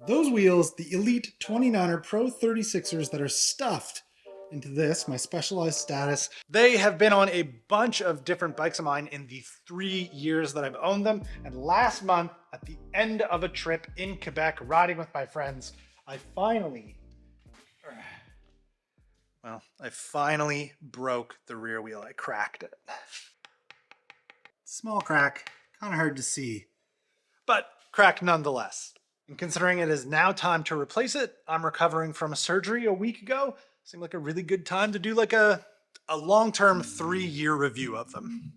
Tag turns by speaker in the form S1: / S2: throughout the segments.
S1: Those wheels, the Elite 29er Pro 36ers that are stuffed into this, my specialized status. They have been on a bunch of different bikes of mine in the 3 years that I've owned them. And last month, at the end of a trip in Quebec, riding with my friends, I finally broke the rear wheel. I cracked it. Small crack, kind of hard to see, but cracked nonetheless. And considering it is now time to replace it, I'm recovering from a surgery a week ago. Seemed like a really good time to do like a long-term 3-year review of them.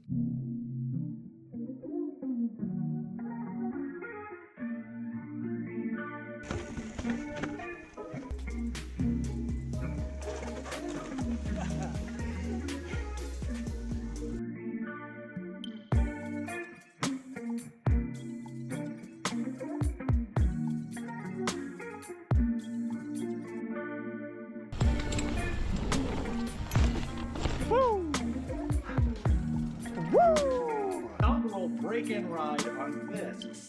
S1: Break-in ride on this.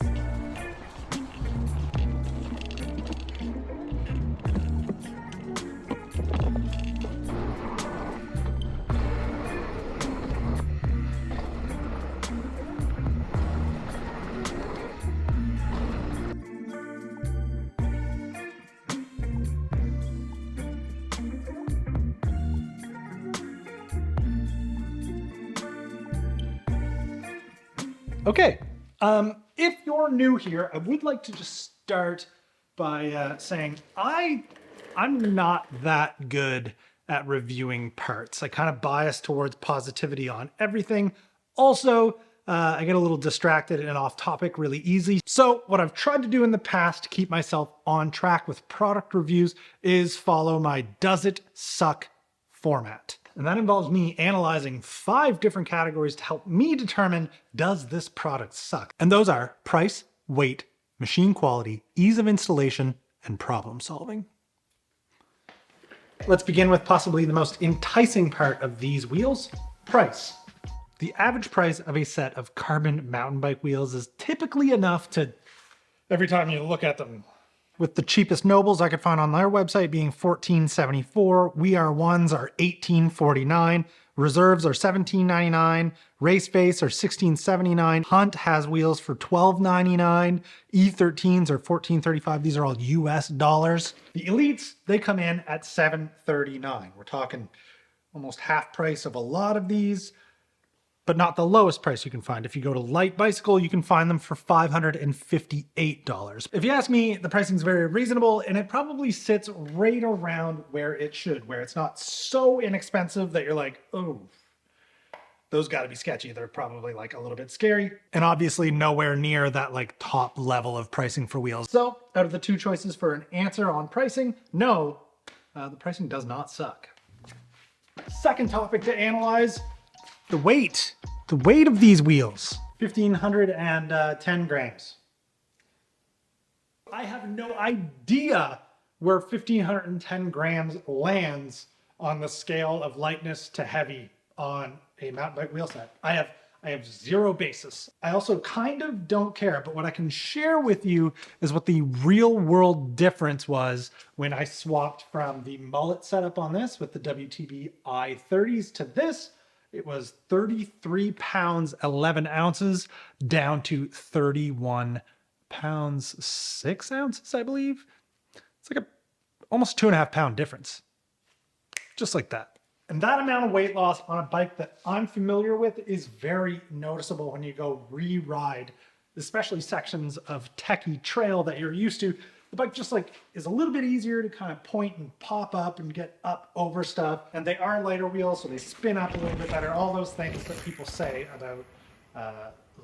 S1: Okay, if you're new here, I would like to just start by saying I'm not that good at reviewing parts. I kind of bias towards positivity on everything. Also, I get a little distracted and off topic really easy. So what I've tried to do in the past to keep myself on track with product reviews is follow my Does It Suck format. And that involves me analyzing 5 different categories to help me determine, does this product suck? And those are price, weight, machine quality, ease of installation, and problem solving. Let's begin with possibly the most enticing part of these wheels, price. The average price of a set of carbon mountain bike wheels is typically enough to, every time you look at them, with the cheapest Nobles I could find on their website being $14.74, We Are Ones are $18.49, Reserves are $17.99, Race Face are $16.79, Hunt has wheels for $12.99, E13s are $14.35. These are all US dollars. The Elites, they come in at $7.39. We're talking almost half price of a lot of these, but not the lowest price you can find. If you go to Light Bicycle, you can find them for $558. If you ask me, the pricing's very reasonable, and it probably sits right around where it should, where it's not so inexpensive that you're like, oh, those gotta be sketchy. They're probably like a little bit scary, and obviously nowhere near that like top level of pricing for wheels. So out of the 2 choices for an answer on pricing, no, the pricing does not suck. Second topic to analyze, the weight. The weight of these wheels, 1,510 grams. I have no idea where 1,510 grams lands on the scale of lightness to heavy on a mountain bike wheel set. I have zero basis. I also kind of don't care, but what I can share with you is what the real world difference was when I swapped from the mullet setup on this with the WTB I30s to this. It was 33 pounds, 11 ounces down to 31 pounds, 6 ounces, I believe. It's like almost 2.5 pound difference. Just like that. And that amount of weight loss on a bike that I'm familiar with is very noticeable when you go re-ride, especially sections of techie trail that you're used to. The bike just like is a little bit easier to kind of point and pop up and get up over stuff. And they are lighter wheels, so they spin up a little bit better. All those things that people say about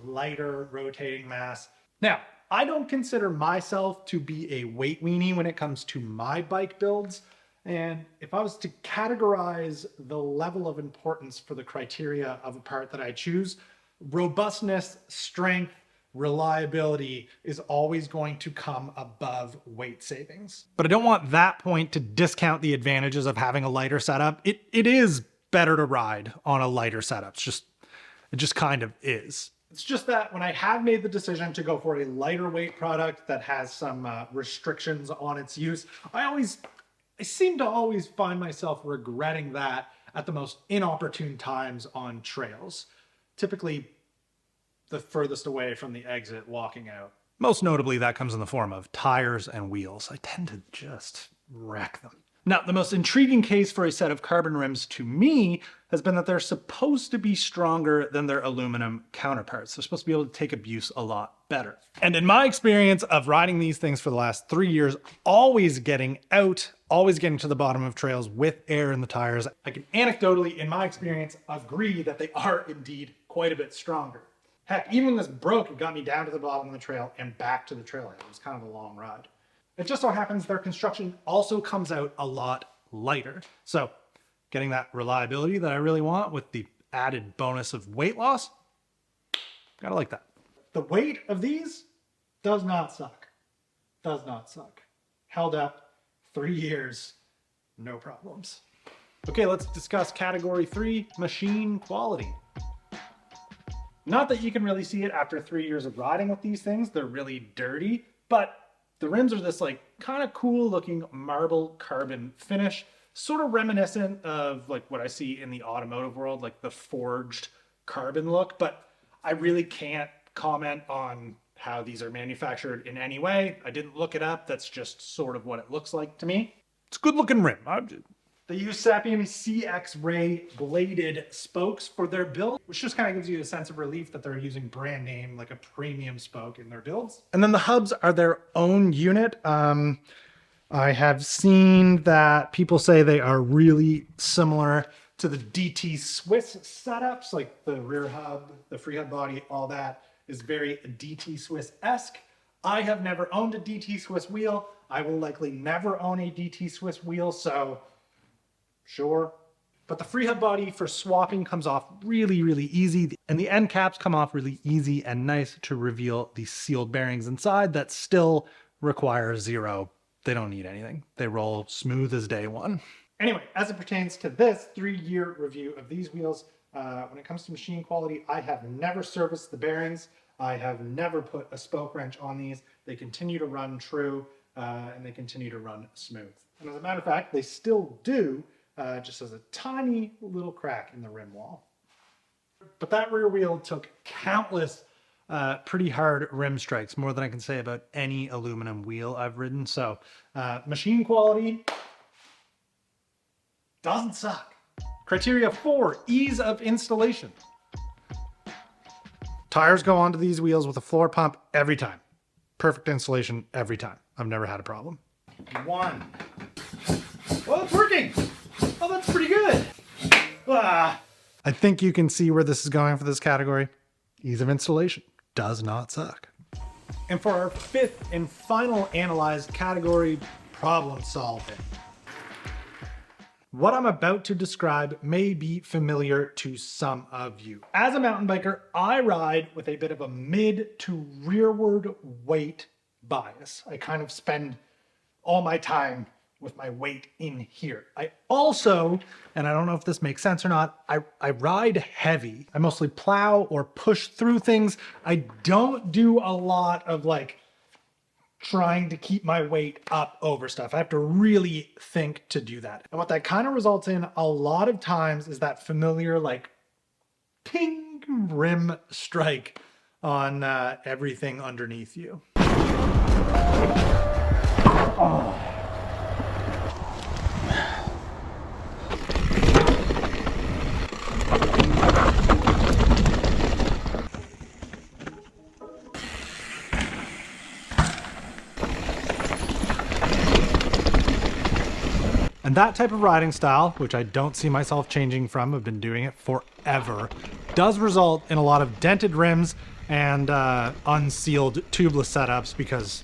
S1: lighter rotating mass. Now, I don't consider myself to be a weight weenie when it comes to my bike builds. And if I was to categorize the level of importance for the criteria of a part that I choose, robustness, strength, reliability is always going to come above weight savings. But I don't want that point to discount the advantages of having a lighter setup. It is better to ride on a lighter setup. It just kind of is. It's just that when I have made the decision to go for a lighter weight product that has some restrictions on its use, I seem to always find myself regretting that at the most inopportune times on trails. Typically the furthest away from the exit walking out. Most notably, that comes in the form of tires and wheels. I tend to just wreck them. Now, the most intriguing case for a set of carbon rims to me has been that they're supposed to be stronger than their aluminum counterparts. They're supposed to be able to take abuse a lot better. And in my experience of riding these things for the last 3 years, always getting out, always getting to the bottom of trails with air in the tires, I can anecdotally, in my experience, agree that they are indeed quite a bit stronger. Heck, even when this broke, it got me down to the bottom of the trail and back to the trailhead. It was kind of a long ride. It just so happens their construction also comes out a lot lighter. So getting that reliability that I really want with the added bonus of weight loss, gotta like that. The weight of these does not suck. Does not suck. Held up 3 years, no problems. Okay, let's discuss category 3, machine quality. Not that you can really see it after 3 years of riding with these things. They're really dirty, but the rims are this like kind of cool looking marble carbon finish, sort of reminiscent of like what I see in the automotive world, like the forged carbon look, but I really can't comment on how these are manufactured in any way. I didn't look it up. That's just sort of what it looks like to me. It's a good looking rim. They use Sapien CX-Ray bladed spokes for their build, which just kind of gives you a sense of relief that they're using brand name, like a premium spoke in their builds. And then the hubs are their own unit. I have seen that people say they are really similar to the DT Swiss setups, like the rear hub, the free hub body, all that is very DT Swiss-esque. I have never owned a DT Swiss wheel. I will likely never own a DT Swiss wheel, so sure. But the free hub body for swapping comes off really, really easy. And the end caps come off really easy and nice to reveal the sealed bearings inside that still require zero. They don't need anything. They roll smooth as day one. Anyway, as it pertains to this 3-year review of these wheels, when it comes to machine quality, I have never serviced the bearings. I have never put a spoke wrench on these. They continue to run true and they continue to run smooth. And as a matter of fact, they still do, just as a tiny little crack in the rim wall. But that rear wheel took countless pretty hard rim strikes, more than I can say about any aluminum wheel I've ridden. So machine quality doesn't suck. Criteria 4, ease of installation. Tires go onto these wheels with a floor pump every time. Perfect installation every time. I've never had a problem. 1. Well, it's working. Oh, that's pretty good. I think you can see where this is going for this category. Ease of installation does not suck. And for our 5th and final analyzed category, problem solving. What I'm about to describe may be familiar to some of you. As a mountain biker, I ride with a bit of a mid to rearward weight bias. I kind of spend all my time with my weight in here. I also, and I don't know if this makes sense or not, I ride heavy. I mostly plow or push through things. I don't do a lot of like trying to keep my weight up over stuff. I have to really think to do that. And what that kind of results in a lot of times is that familiar like ping rim strike on everything underneath you. Oh. And that type of riding style, which I don't see myself changing from, I've been doing it forever, does result in a lot of dented rims and unsealed tubeless setups because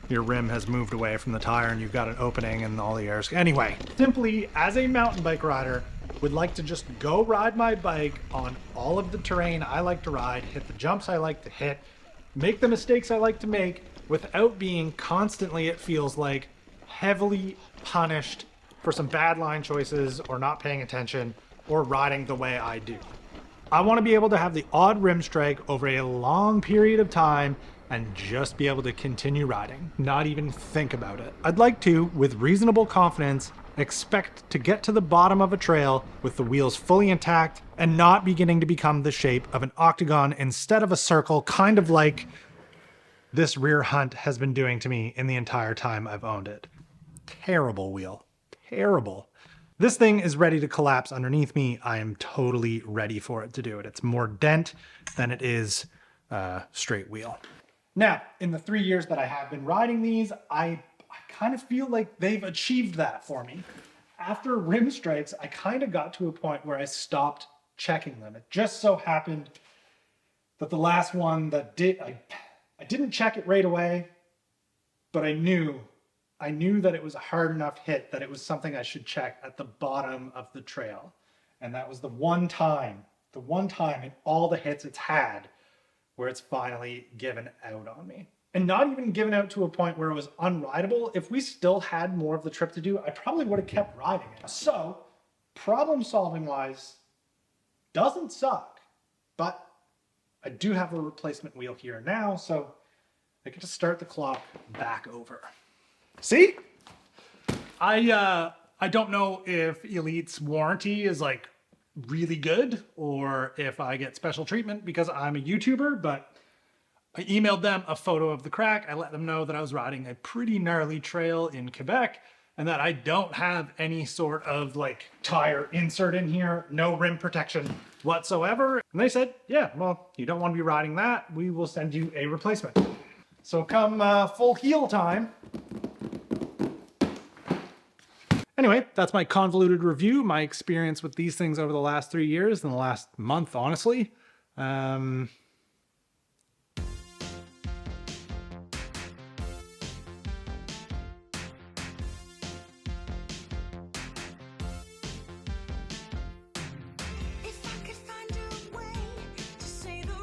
S1: your rim has moved away from the tire and you've got an opening and all the air's... Anyway, simply as a mountain bike rider, would like to just go ride my bike on all of the terrain I like to ride, hit the jumps I like to hit, make the mistakes I like to make without being constantly, it feels like, heavily punished for some bad line choices or not paying attention or riding the way I do. I want to be able to have the odd rim strike over a long period of time and just be able to continue riding, not even think about it. I'd like to, with reasonable confidence, expect to get to the bottom of a trail with the wheels fully intact and not beginning to become the shape of an octagon instead of a circle, kind of like this rear hunt has been doing to me in the entire time I've owned it. Terrible wheel, terrible. This thing is ready to collapse underneath me. I am totally ready for it to do it. It's more dent than it is straight wheel. Now, in the 3 years that I have been riding these, I kind of feel like they've achieved that for me. After rim strikes, I kind of got to a point where I stopped checking them. It just so happened that the last one that I didn't check it right away, but I knew that it was a hard enough hit that it was something I should check at the bottom of the trail. And that was the one time in all the hits it's had where it's finally given out on me. And not even given out to a point where it was unrideable. If we still had more of the trip to do, I probably would have kept riding it. So, problem solving wise, doesn't suck, but I do have a replacement wheel here now, so I get to start the clock back over. See? I don't know if Elite's warranty is like really good or if I get special treatment because I'm a YouTuber, but I emailed them a photo of the crack. I let them know that I was riding a pretty gnarly trail in Quebec and that I don't have any sort of like tire insert in here, no rim protection whatsoever. And they said, yeah, well, you don't want to be riding that. We will send you a replacement. So come full heel time. Anyway, that's my convoluted review, my experience with these things over the last 3 years and the last month, honestly.